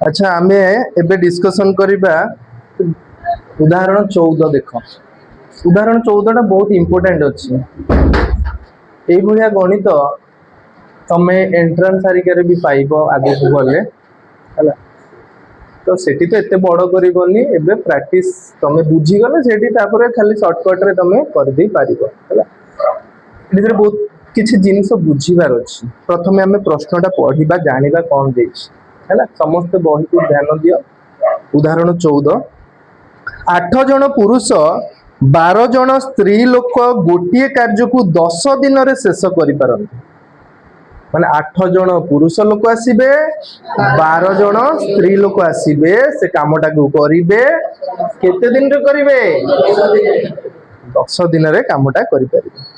अच्छा आमे एबे डिस्कशन करिबा उदाहरण 14 देख। उदाहरण 14 टा बहुत इंपोर्टेंट अछि। एई भलिया गणित तमे एंट्रेंस सारिकारे भी पाइबो आगे को गले हला। तो सेठी तो एते बड़ करिवनी एबे प्रैक्टिस तमे बुझी गले सेठी तापरे खाली शॉर्टकट रे तमे कर दे पारिबो हला। एथिरे बहुत किछि जिनिस बुझीबार अछि। प्रथमे हमें प्रश्नटा पढिबा जानिबा कोन देछि हला। समस्त बही को ध्यान दियो। उदाहरण 14 8 जन पुरुष 12 जन स्त्री लोक गोटिए कार्य को 10 दिन रे शेष करि पारंती। माने 8 जन पुरुष लोक आसीबे 12 जन स्त्री लोक आसीबे से कामटा को करिवे केते दिन रे करिवे 10 दिन रे कामटा करि पारिबे।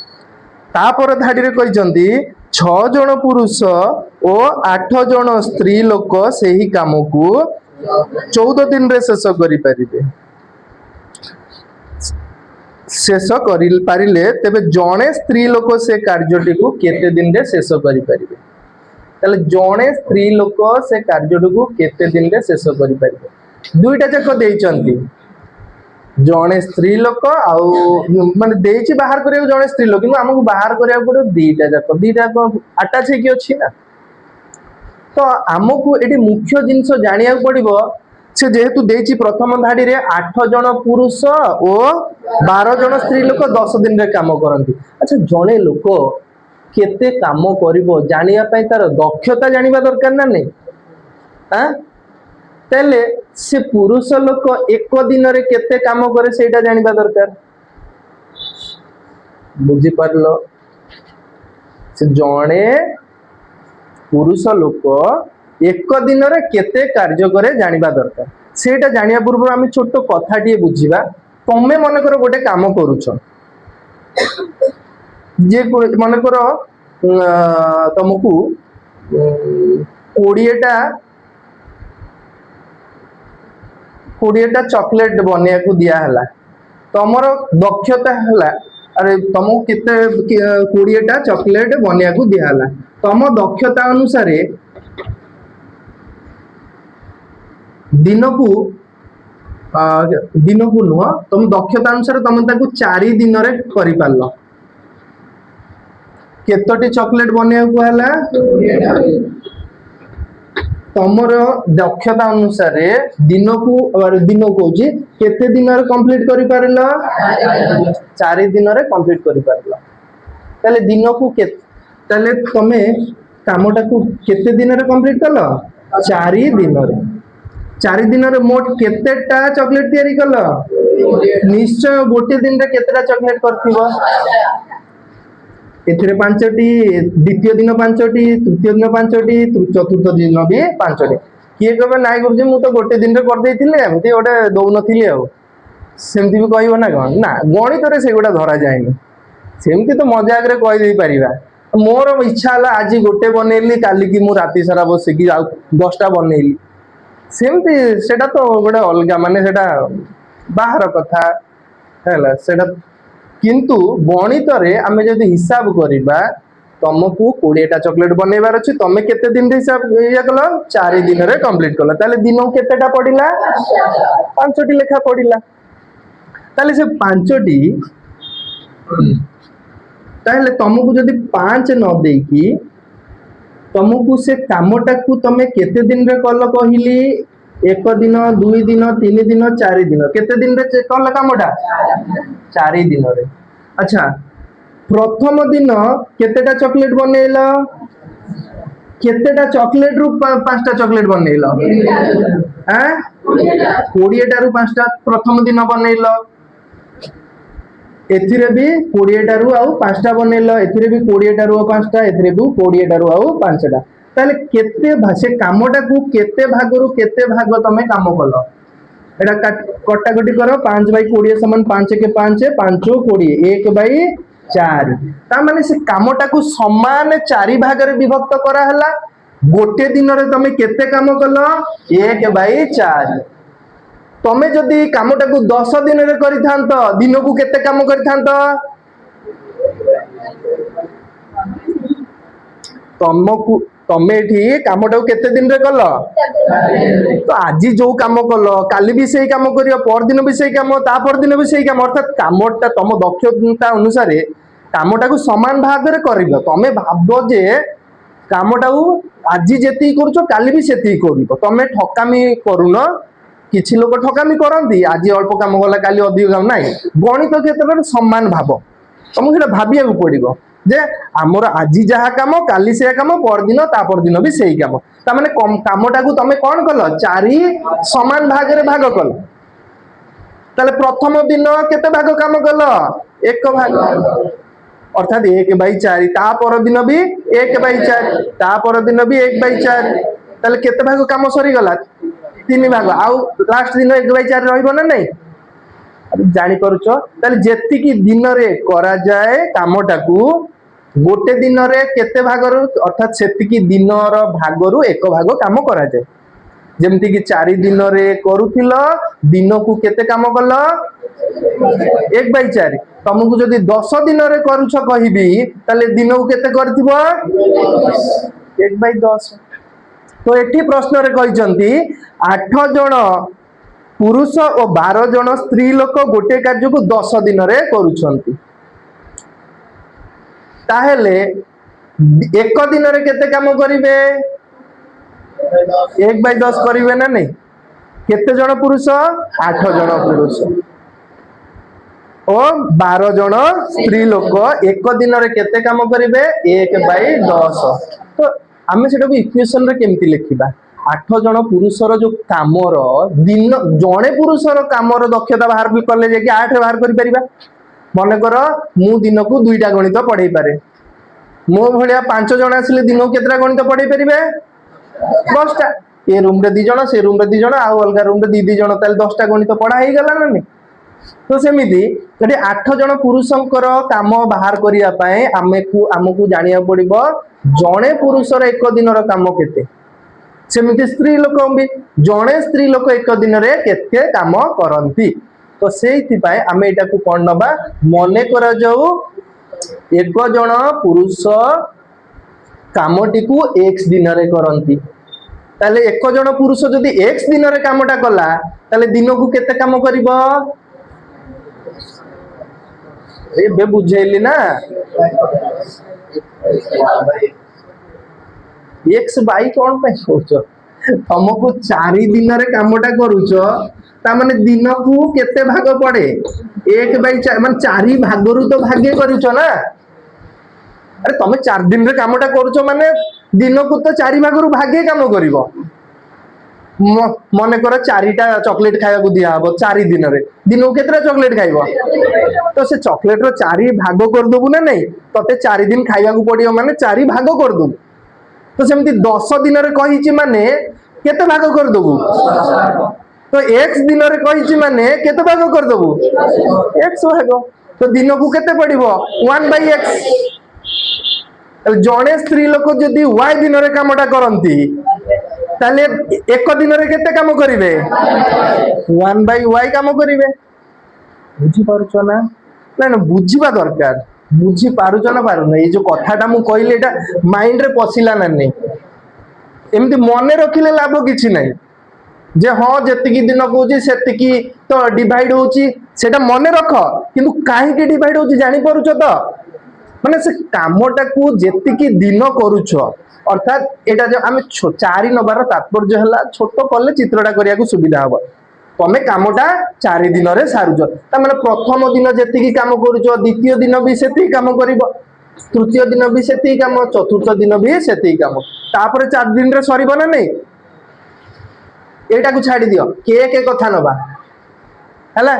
तापर धाडी रे कहिसंती 6 जन पुरुष और 8 जन स्त्री लोक सेही काम को 14 दिन रे शेष करि पारिबे। शेष करि पारिले तेबे जणे स्त्री लोक से कार्यटी को केते दिन रे शेष करि पारिबे। ताले जणे स्त्री लोक से कार्यटी को केते दिन रे शेष करि पारिबे। दुईटा जाक देइचंती जणे स्त्री लोक आउ माने देइछि बाहर करिया जणे स्त्री लोक किंतु हमहु बाहर करिया पड़ो दीटा जाक अटैच हे कि अछि ना। तो हमकु एटी मुख्य जिंस जानिया पड़िबो से जेहेतु देइछि प्रथम धाडी रे 8 जन पुरुष और 12 जन स्त्री लोक 10 दिन रे काम करंती। अच्छा जणे लोक केते काम करिवो जानिया पई तार दक्षता जानिबा दरकार ना नै हां। तेले से पुरुष लोक एक दिन रे केते काम करे सेटा जानिबा दरकार। बुझी पारलो से जणे पुरुष लोक एक दिन रे केते कार्य करे जानिबा दरकार। सेटा जानिया पूर्व आमे छोट कथाटी बुझिबा। तमे मन कर गोटे काम करूछ जे मन कर तुमको 20टा चॉकलेट बनिया को दिया हला। तमर दक्षता हला अरे तुमको केते 20टा चॉकलेट बनिया को दिया हला। तम दक्षता अनुसार दिन को नुह तुम दक्षता अनुसार तुम ताकू 4 दिन रे करि पारलो। केतोटी चॉकलेट बनिया को हला तमर दक्षता अनुसार दिन को जी केते दिन रे कंप्लीट करि पारलो 4 दिन रे कंप्लीट करि पारलो। ताले दिन को ताले तमे कामटा को केते दिन रे कंप्लीट कलो 4 दिन रे। 4 दिन रे मोट केतेटा चॉकलेट तयारी कलो निश्चय गोटे दिन रे केतेटा चॉकलेट करथिबो एथिरे 5टी द्वितीय दिन 5टी तृतीय दिन 5टी चतुर्थ दिन भी 5टी। किए कहबे नाइ गुरुजी मु तो गोटे दिन रे कर देइथिले एमती ओटे दउ नथिली आ सेमती भी कहइबो ना कोन ना गणित रे सेगुडा धरा जायनी। सेमती तो मजाक रे कहि देइ परिबा मोर इच्छा हला आज गोटे बनेली काली की मु राती सारा बसे की 10टा बनेली सेमती सेटा तो गोटे अलगा माने सेटा बाहर कथा हैला सेटा। किंतु गणित रे आमे जदि हिसाब करिबा तुमको 20टा चॉकलेट बनेबार अछि तमे केते दिन रे हिसाब या कलो 4 दिन रे कंप्लीट कलो। ताले दिन को केतेटा पडिला 5टी लेखा पडिला। ताले से 5टी ताले तुमको जदि 5 न देकी तुमको से कामटा को तमे केते दिन रे कलो कहिली 1 दिन 2 दिन 3 दिन 4 दिन केते दिन रे कल कामटा 4 दिन रे। अच्छा प्रथम दिन केतेटा चॉकलेट बनेइला केतेटा चॉकलेट रु 5टा चॉकलेट बनेइला हैं 20टा रु 5टा प्रथम दिन बनेइला। एथिरे भी 20टा रु आउ 5टा बनेइला एथिरे भी 20टा रु 5टा एथिरे भी 20टा रु आउ 5टा। ताले केते भासे कामटा को केते भाग रु केते भाग तमे काम कलो एटा कटाकटी करो 5 बाई 20 समान 5 के 5 5 20 1 बाई 4 ता माने से कामटा को समान 4 भाग रे विभक्त करा हला। गोटे दिन रे तमे केते काम कलो 1 बाई 4। तमे जदि कामटा को 10 दिन रे करि थांत दिन को केते काम करि थांत तुमको तमे एठी कामटा केते दिन रे कल तो आज जो काम कल काली भी सही काम करियो पर दिन भी सही काम ता पर दिन भी सही काम अर्थात कामटा तुम दक्षता अनुसार कामटा को समान भाग रे करियो तमे भाबो जे कामटा आज जेती करूछ काली भी सेती करियो तमे ठकामी करूनो किछि लोक ठकामी करंती आज अल्प काम गला काली अधिक काम नाही गणित क्षेत्र में समान भाव तुमको सेटा भाबिया को पड़िबो जे हमर आज जहा काम काली से काम पर दिन ता पर दिन भी सही काम ता माने कामटा को तमे कोन कल चारि समान भाग रे भाग कल ताले प्रथम दिन केते भाग काम कल एक भाग अर्थात 1/4 ता पर दिन भी 1/4 ता पर दिन भी 1/4 ताले केते भाग काम सरी गला 3 भाग आउ लास्ट दिन 1/4 रहइबो ना नहीं जानी पारुछ ताले जेति की दिन रे करा जाए कामटा को गोटे दिन रे केते भाग रु अर्थात सेति की दिन रो भाग रु एक भाग काम करा जाए जेमति की 4 दिन रे करूथिल दिन को केते काम कल 1/4 तुमको जदि 10 दिन रे करूछ कहिबी ताले दिन को केते करथिबो 1/10 तो एठी प्रश्न रे कहिसंती 8 जण पुरुष और 12 जण स्त्री लोक गोटे कार्य को 10 दिन रे करूछंती ताहेले एक दिन रे केते काम करिवे 1/10 करिवे ना नहीं केते जण पुरुष 8 जण पुरुष और 12 जण स्त्री लोक एक दिन रे केते काम करिवे 1/10 तो आमे सेटा को इक्वेशन रे केमति लिखिबा 8 जण पुरुषर जो कामर दिन जणे पुरुषर कामर दक्षता बाहर भी कले जे कि 8 बाहर करि परिबा मन कर मु दिन को दुईटा गणित पढ़ाई पारे मो भलिया 5 जण आसले दिन को केतरा गणित पढ़ाई परिबे 10टा ए रूम रे 2 जण से रूम रे 2 जण आ अलगा रूम रे 2 जण ताले 10टा गणित पढ़ा हे गला ना तो सेमिति जदि 8 जण पुरुषंकर काम बाहर करिया पाए हमकु जानिया पड़िबो जणे पुरुषर एक दिन रो काम केते सेमिति स्त्री लोक भी जणे स्त्री लोक एक दिन रे केते काम करंती तो सेहि पाए आमे एटा को कोन नबा मने करा जाऊ एक जण पुरुष कामटी को x दिन रे करंती ताले एक जण पुरुष जदि x दिन रे कामटा कला ताले दिन को केते काम करिवो ए बे बुझैली ना x बाई कोन पे सोच तुमको 4 दिन रे कामटा करूछ ता माने दिन को केते भाग पड़े 1/4 माने 4 भाग रु तो भागे करूछ ना अरे तुम 4 दिन रे कामटा करूछ माने दिन को तो 4 भाग रु भागे काम करिवो मने कर 4टा चॉकलेट खाया को दिया हबो 4 दिन रे दिन को केतरा चॉकलेट खाइबो तो से चॉकलेट रो 4 भाग कर दबु ना नहीं तते 4 दिन खाइया को पड़ियो माने 4 भाग कर दबु तो सेमती 10 दिन रे कहिछि माने केते भाग कर दबु तो x दिन रे कहिछि माने केते भाग कर दबु x भाग तो दिन को केते पड़िबो 1/x जणे स्त्री लोक जदि y दिन रे कामटा करंती ताले एक दिन रे केते काम करिवे 1/y काम करिवे बुझी पारुछ ना ना बुझीबा दरकार बुझी पारुछ ना पारु ना ये जो कथाटा मु कहले एटा माइंड रे पसिला ना नहीं एमती मने रखिले लाभ किछि नाही जे हाँ जेतिकी दिन कहूची सेतिकी तो डिवाइड होची सेटा मने रख किंतु काहे के डिवाइड होची जानि पारुछ तो माने से कामटा को जेतिकी दिन करूछ अर्थात एटा जो आमे 4 नबार तात्पर्य हला छोट कले चित्रटा करिया को सुविधा हबो तमे कामटा 4 दिन रे सारुछ ता माने प्रथम दिन जेतिकी काम करूछ द्वितीय दिन भी सेति काम करिवो तृतीय दिन भी सेति काम चतुर्थ दिन भी सेति काम तापर 4 दिन रे सरीबो ना नहीं एटा को छाडी दियो केक कथा नबा हला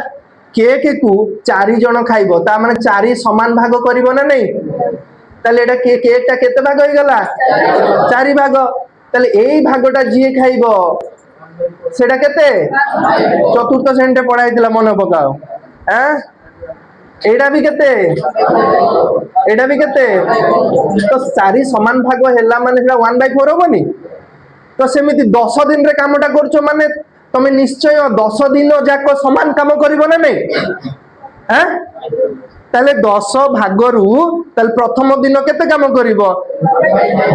केक को 4 जण खाइबो ता माने 4 समान भाग करिवो ना नहीं ताले एटा केकटा केते भाग होई गला 4 भाग ताले एई भागटा जिए खाइबो सेटा केते चतुर्थ श्रेणी पढ़ाइतिला मन पकाओ हैं एटा भी केते तो 4 समान भाग हेला माने सेटा 1/4 होबनी तो सेमिति 10 दिन रे कामटा करछो माने तमे निश्चय 10 दिन जाको समान काम करिवो ना नहीं हैं ताले 10 भागरू ताले प्रथम दिन केते काम करिवो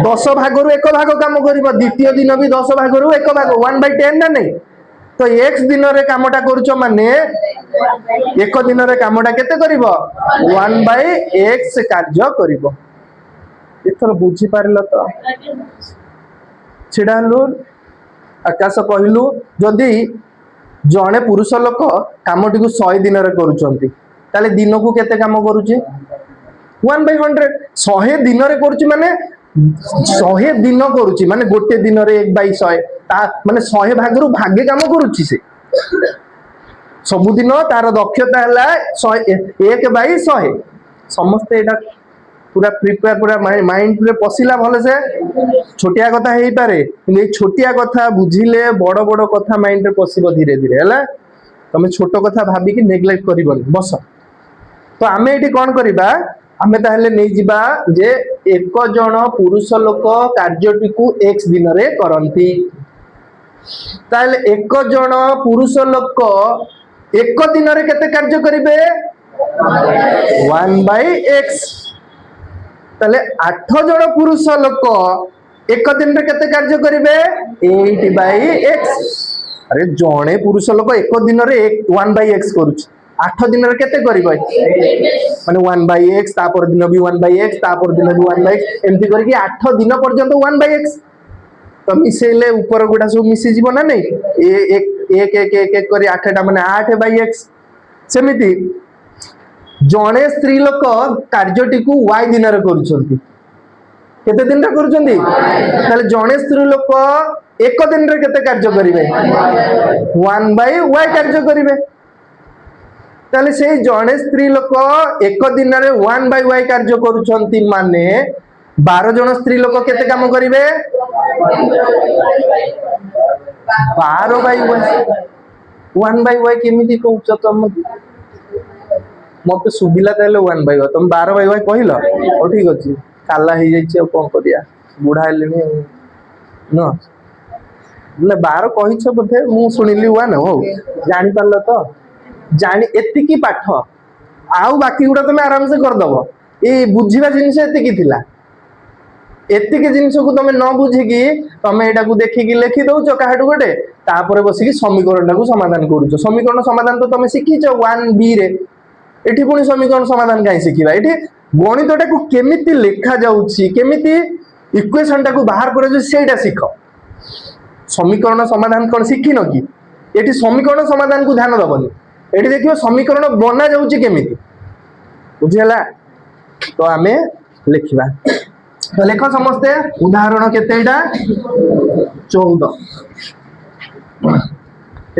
10 भागरू एक भाग काम करिवो द्वितीय दिन भी 10 भागरू एक भाग 1/10 ना नहीं तो x दिन रे कामटा करूचो माने एक दिन रे कामटा केते करिवो 1/x कार्य करिवो एथर बुझी पारलो तो छिडालु आकाश कहलु जदि जणे पुरुष लोक कामटी को 100 दिन रे करूचंती ताले दिन को केते काम करूची 1/100 100 दिन रे करूची माने 100 दिन करूची माने गोटे दिन रे 1/100 ता माने 100 भागरू भागे काम करूची से सब दिन तार दक्षता हला 1/100 समस्त एटा पूरा प्रिपेयर पूरा माइंड रे पसिला भले से छोटिया कथा हेई पारे किंतु ए छोटिया कथा बुझिले बड़ बड़ कथा माइंड रे पसिबो धीरे धीरे हला तमे छोटो कथा भाबी कि नेग्लेक्ट करिबनी बस तो आमे एटी कोन करिबा आमे ताहले नै जिबा जे एक जण पुरुष लोक कार्यटी को x दिन रे करंती ताहले एक जण पुरुष लोक एक दिन रे केते कार्य करिवे 1/x ताले 8 जण पुरुष लोक एक दिन रे केते कार्य करिवे 8/x अरे जणे पुरुष लोक एक दिन रे 1/x करूछ 8 दिन रे केते करिवो माने 1/x तापर दिन भी 1/x तापर दिन भी 1/x एमती करके 8 दिन पर्यंत 1/x तो मिसेले ऊपर गुडा सब मिसी जीवो ना नहीं एक करी 8 टा माने 8/x सेमिति जणे स्त्री लोक कार्यटी को y दिन रे करूछंती केते दिन रे करूछंती ताले जणे स्त्री लोक एक दिन रे केते कार्य करिवे 1/y कार्य करिवे ताले से जणे स्त्री लोक एक दिन रे 1/y कार्य करूछंती माने 12 जण स्त्री लोक केते काम करिवे 12/y 1/y केमिति कहउछ तुम मते सुबिला ताले 1/y तुम 12/y कहिलो ओ ठीक अछि काला हे जाइछि आ कोन करिया बुढा हेलिनी न ले 12 कहिछ बोधे मु सुनिली 1 हो जानि पारलो तो जानि एतिकी पाठ आउ बाकी गुडा तुम आराम से कर दबो ए बुझिबा जिनिस एतिकी थिला एतिकी जिनिस को तुम न बुझी कि तुम एटा को देखि कि लिखि दउछो काहाडू गोटे तापर बसी कि समीकरण को समाधान करूछो समीकरण समाधान तो तुम सिखिछो 1b रे एठी पुनी समीकरण समाधान काई सिखिबा एठी गणितटा को केमिति लेखा जाउछि केमिति इक्वेशन टा को बाहर करे जो सेटा सिखो समीकरण समाधान कोन सिखिनो कि एठी समीकरण समाधान को ध्यान दबनी एठी देखियो समीकरण बना जाउछि केमिति बुझिला तो आमे लिखिबा तो लेख समस्ते उदाहरण केतेटा 14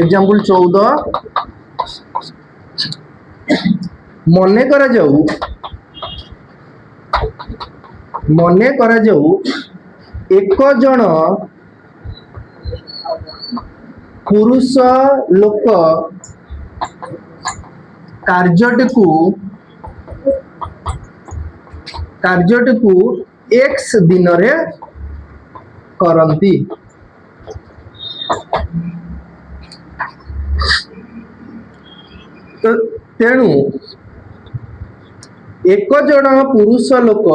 एग्जांपल 14 मने करा जाऊ एक जण पुरुष लोक कार्यटी को x दिन रे करंती तो तेणु एक जण पुरुष लोक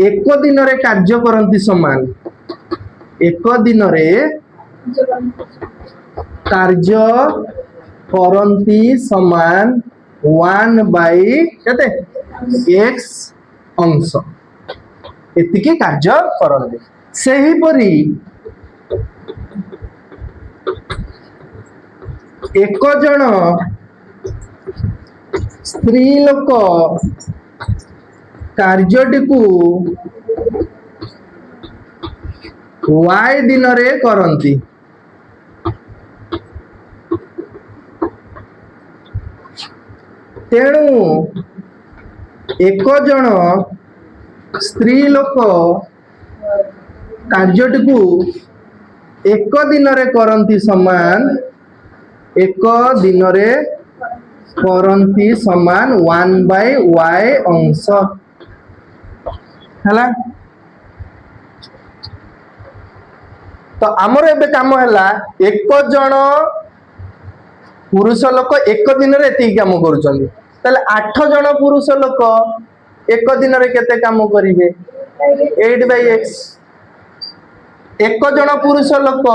एक दिन रे कार्य करंती समान एक दिन रे कार्य करंती समान 1/x अंश एतिके कार्य करंती सेही परी एक जण स्त्री लोक कार्यटी को y दिन रे करंती तेणु एक जण स्त्री लोक कार्यटी को एक दिन रे करंती समान एक दिन रे करंती समान 1/y अंश हला तो आमर एबे काम हला एक जण पुरुष लोक एक दिन रे एति काम करूछन ताले 8 जन पुरुष लोक एक दिन रे केते काम करिवे 8/x एक जन पुरुष लोक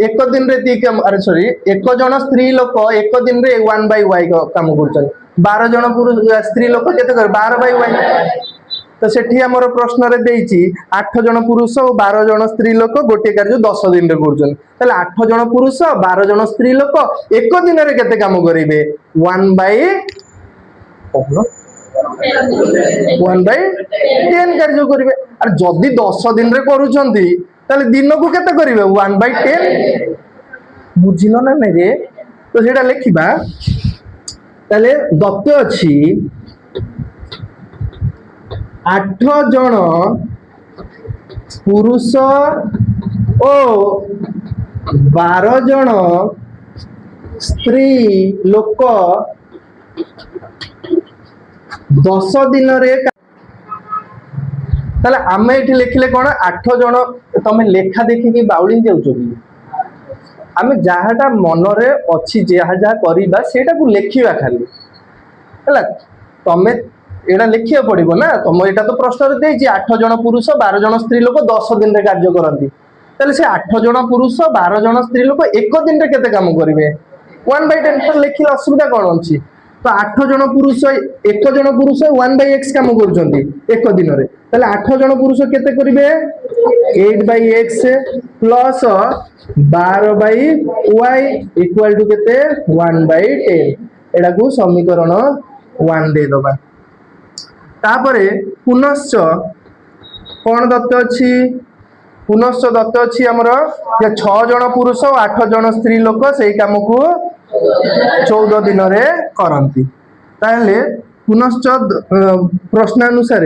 एक दिन रे ती काम अरे सॉरी एक जन स्त्री लोक एक दिन रे 1/y काम करूछन 12 जन पुरुष स्त्री लोक केते कर 12/y तो सेठी हमर प्रश्न रे देइची 8 जन पुरुष और 12 जन स्त्री लोक गोटे कार्य 10 दिन रे करूछन ताले 8 जन पुरुष 12 जन स्त्री लोक एक दिन रे केते काम करिवे 1/10 कार्य करिवे अरे जदी 10 दिन रे करूछंती ताले दिन को केते करिवे 1/10 बुझिलो ना नै रे तो सेटा लिखिबा ताले दत्त अछि 8 जन पुरुष ओ 12 जन स्त्री लोक 10 दिन रे ताले आमे एठी लिखले कोन 8 जन तमे लेखा देखि कि बाउली जाउछो कि आमे जाहाटा मन रे अछि जहा जहा करिबा सेटा को लेखिबा खाली हला तमे एटा लिखिया पड़िबो ना तुम एटा तो प्रश्न रे देछि 8 जन पुरुष 12 जन स्त्री लोक 10 दिन रे कार्य करंती ताले से 8 जन पुरुष 12 जन स्त्री लोक एक दिन रे केते काम करिवे 1/10 तो लिखिले असुविधा कोन अछि तो 8 जन पुरुष एक जन पुरुष 1/x काम करूछंती एक दिन रे ताले 8 जन पुरुष केते करिवे 8/x plus 12/y equal to केते 1/10 एडा को समीकरण 1 दे दबा तापरे पुनश्च कोन दत्त अछि पुनश्च दत्त अछि हमर जे 6 जन पुरुष और 8 जन स्त्री लोक सेही काम को 14 दिन रे करंती ताले पुनश्च प्रश्नानुसार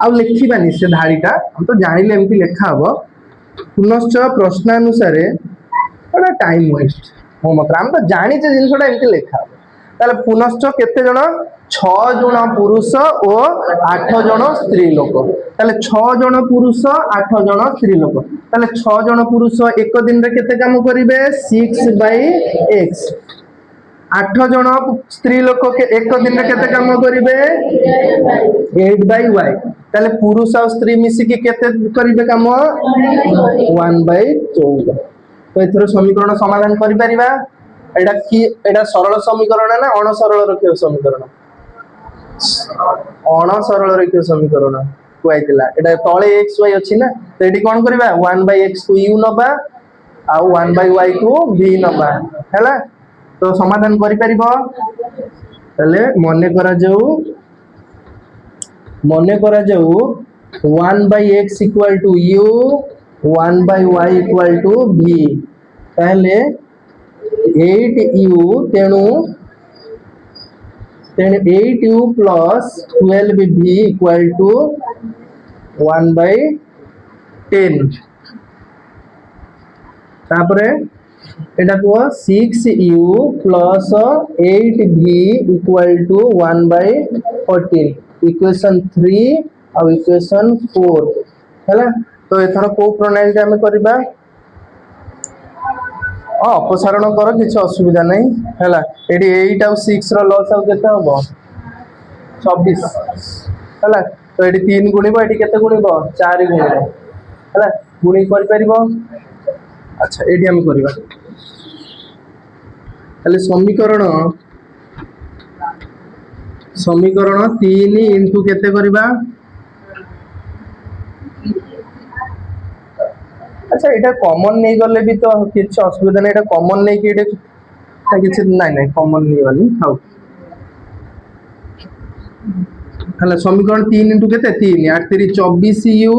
आ लिखिबानी से धाड़ीटा हम तो जानिले एमती लेखा हबो पुनश्च प्रश्नानुसार एटा टाइम वेस्ट हो मतलब हम तो जानि जे जिनसटा एमती लेखा हबो ताले पुनश्च केते जन 6 जन पुरुष और 8 जन स्त्री लोक ताले 6 जन पुरुष 8 जन स्त्री लोक ताले 6 जन पुरुष एक दिन रे केते काम करिवे 6/x 8 जन स्त्री लोक के एक दिन रे केते काम करिवे 8/y ताले पुरुष और स्त्री मिसी के केते करिवे काम 1/14 तो एथरो समीकरण समाधान करि परिबा एटा की एटा सरल समीकरण ना अण सरल रखियो समीकरण अण सरल रखियो समीकरण कुआइतिला एटा तळे xy अछि ना तो एटी कोन करबा 1/x को u नबा आ 1/y को v नबा हैला तो समाधान करि परिबो तले मने करा जाऊ 1/x equal to u 1/y equal to v ताले 8u तेणु 8u plus 12v equal to 1/10 तापरे एटा को 6u plus 8v equal to 1/14 equation 3 और इक्वेशन 4 हैला तो एथरा को प्रणाली हम करबा अपसारण कर किसी असुविधा नहीं हैला एडी 8 और 6 रो लॉस आउ केते होबो 26 हैला तो एडी 3 गुणिबो एडी केते गुणिबो 4 गुणिबो हैला गुणी कर परिबो अच्छा एडी हम करबा ताले समीकरण 3 इनटू केते करबा अच्छा एटा कॉमन नहीं गले भी तो किछ असुविधा नहीं एटा कॉमन नहीं कि एटा किछ नहीं कॉमन नहीं वाली हाउ हला समीकरण 3 इनटू केते 3 8 3 24u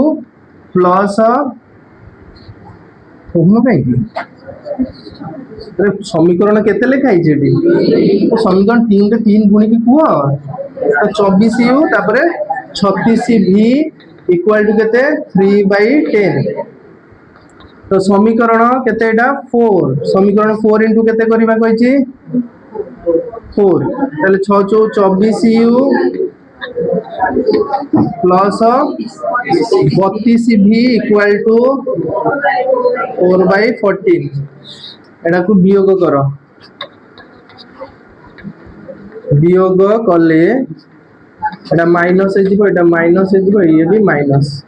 प्लस कोन काई अरे समीकरण केते लिखाई जेडी तो समीकरण 3 रे 3 गुणी की कुआ तो 24u तापरे 36v इक्वल टू केते 3/10 तो समीकरण केते एटा 4 समीकरण 4 इनटू केते करबा कहछि 4 ताले 6 24u plus 32v equal to 4/14 एटा को वियोग करो वियोग कले एटा माइनस एटा माइनस ये भी माइनस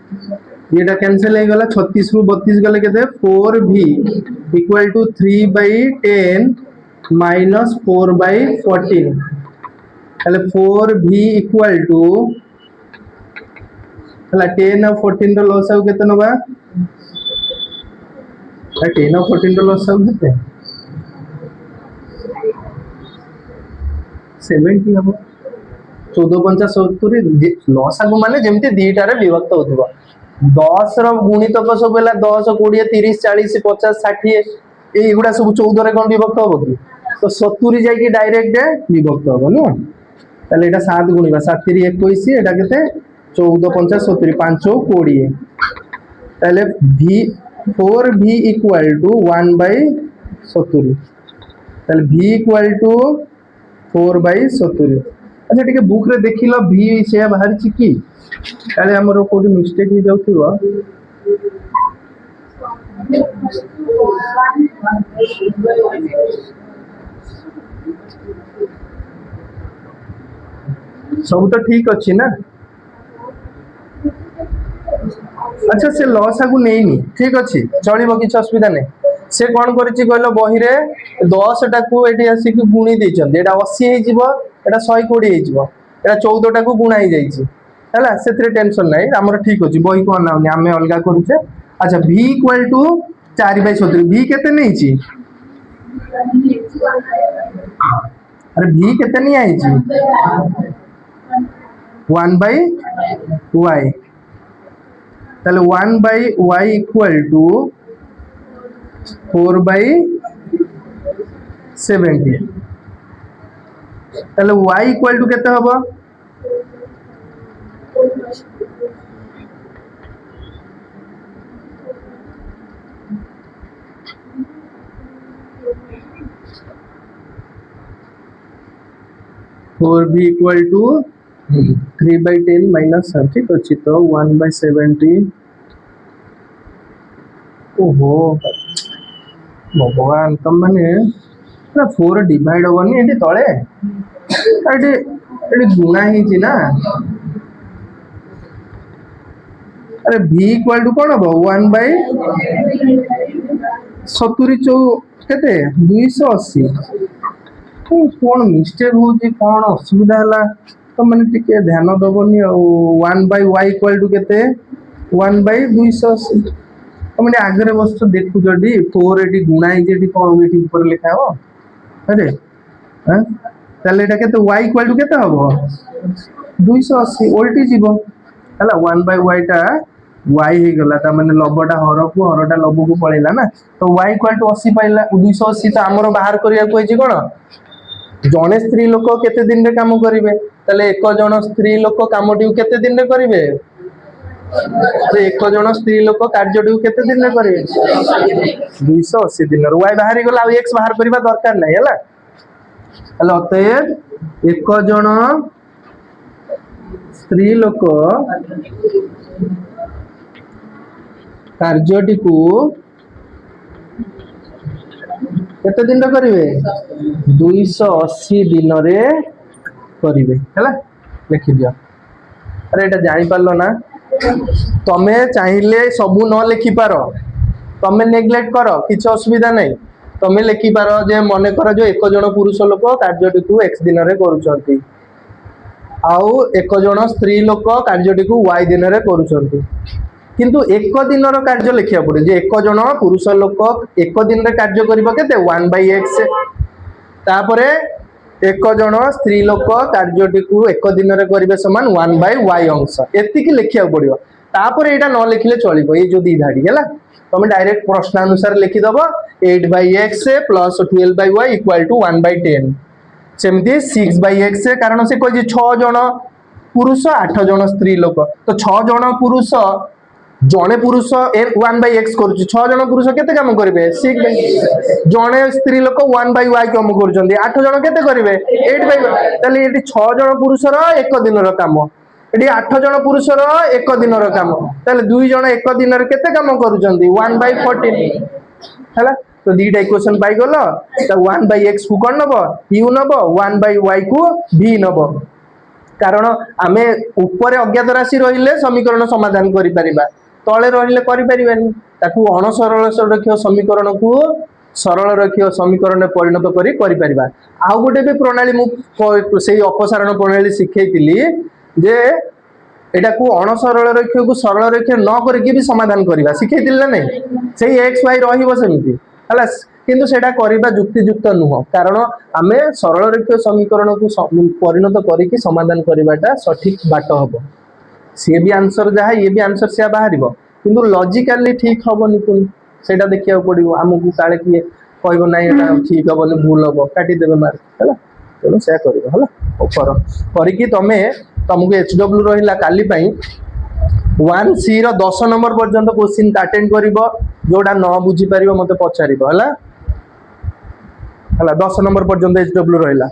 ये कैंसिल हो गला 36 रु 32 गले केते 4v इक्वल टू 3/10 माइनस 4/14 ताले 4v इक्वल टू हला 10 और 14 रो लॉस आउ केते नबा 10 और 14 रो लॉस आउ केते 70 हम 14 5 70 लॉस आगु माने जेमती दीटा रे विभक्त होतबो 10 रो गुणितक सब हला 10 20 30 40 50 60 ए गुडा सब 14 रे कोन विभक्त होबो की तो 70 जाय की डायरेक्ट विभक्त होबो न ताले एटा 7 गुणिबा 7 रे 21 एटा केते 14 50 70 5 20 ताले v 4v इक्वल टू 1/70 ताले v इक्वल टू 4/70 अच्छा ठीक है बुक रे देखिलो v से बाहर छि की ताले हमरो कोडी मिस्टेक हो जाउथिबो सब तो ठीक अछि ना अच्छा से लॉस आगु नेइनी ठीक अछि चलिबो किछ असुविधा नै से कोन करिछि कहलो बही रे 10 टा को एठी आसी कि गुणी दैछन एटा 80 हे जिवो एटा 120 हे जिवो एटा 14 टा को गुणा हे जाईछि हला सेतरे टेंशन नै हमर ठीक अछि बही कोन नाउनी हमें अलगा करूछे अच्छा v इक्वल टू 4/70 v केते नै छि अरे v केते नै आइ छि 1/y ताले 1/y इक्वल टू 4/70 ताले y इक्वल टू केते हबो 4b इक्वल टू 3/10 माइनस ठीक अच्छी तो 1/70 ओहो भगवान तुम मैंने 4 डिवाइड होनी एटी तले एटी एटी गुणा ही ना अरे v इक्वल टू कौन हम 1/70 केते 280 कौन मिस्टेक होची कौन असुविधा हला तो मैंने टिके ध्यान दबनी 1/y इक्वल टू केते 1/280 तो मैंने आगे बस देखु जडी 4 एटी गुणा ही जेटी कौन एटी ऊपर लिखा हो अरे हां ताले एटा केते y इक्वल टू केते हबो 280 उल्टी जीवो हला 1/y टा y हे गला ता माने लबटा हरकु हरटा लबकु पळेला ना तो y इक्वल टू 80 पाइला 280 तो हमरो बाहर करिया कोइछि कोन जने स्त्री लोक केते दिन रे काम करिवे तले एक जन स्त्री लोक कामटी केते दिन रे करिवे तो एक जन स्त्री लोक कार्यटी केते दिन रे करिवे 280 दिन रे y बाहर गला आ x बाहर करबा दरकार नै हला हला अतएव एक जन स्त्री लोक कार्यटी को केते दिन रे करिवे 280 दिन रे करिवे हैला लिखि दियो अरे एटा जानि पारलो ना तमे चाहिले सबु न लिखि पारो तमे नेग्लेक्ट करो किछ असुविधा नै तमे लिखि पारो जे मने करो जो एक जन पुरुष लोक कार्यटी को x दिन रे करूचंती आउ एक जन स्त्री लोक कार्यटी को y दिन रे करूचंती किंतु एक दिन रो कार्य लिखिया पड़े जे एक जन पुरुष लोक एक दिन रे कार्य करिबो केते 1/x तापरे एक जन स्त्री लोक कार्यटी को एक दिन रे करिवे समान 1/y अंश एति की लिखिया पड़ियो तापरे एटा न लिखिले चलिबो ए जो दी धाडी हैला तमे डायरेक्ट प्रश्न अनुसार लिखि दबो 8/x + 12/y = 1/10 सेमती 6/x कारण से कोइ 6 जन पुरुष 8 जन स्त्री लोक तो 6 जन पुरुष जने पुरुष 1/x करूची 6 जन पुरुष केते काम करिवे 6 जने स्त्री लोक 1/y काम करूचंदी 8 जन केते करिवे 8/y तले एटी 6 जन पुरुष रो एक दिन रो काम एटी 8 जन पुरुष रो एक दिन रो काम तले 2 जन एक दिन रो केते काम करूचंदी 1/14 हैला तो दीटा इक्वेशन पाई गल तो 1/x को कौन नब u नब 1/y को v नब कारण आमे ऊपर अज्ञात राशि रहिले समीकरण समाधान करि परिबा तळे रहिले करि परिबानी ताकू अणसरल रेखीय समीकरण को सरल रेखीय समीकरण में परिणत करि परिबा आउ गोटे भी प्रणाली मु से अपसारण प्रणाली शिखैतिली जे एटा को अणसरल रेखीय को सरल रेखीय न करके भी समाधान करबा शिखैतिल ना नहीं सेही x y रहिबो सेमिति हला किंतु सेटा करबा युक्तियुक्त नुह कारण आमे सरल रेखीय समीकरण को परिणत करिकि समाधान करबाटा सठिक बाट हबो सी भी आंसर जहा ये भी आंसर से बाहरिबो किंतु लॉजिकली ठीक हबोनी पुनी सेटा देखिया पड़िबो हमकु काले किए कहबो नाही एटा ठीक हबोनी भूल हबो काटी देबे मार्क हला तेनो से करबो हला ऊपर करिकि तुमको एचडब्ल्यू रहिला काली पई 1C रो 10 नंबर पर्यंत क्वेश्चन अटेंड करिवो जोडा न बुझी परिवो मते पचारिबो हला 10 नंबर पर्यंत एचडब्ल्यू रहिला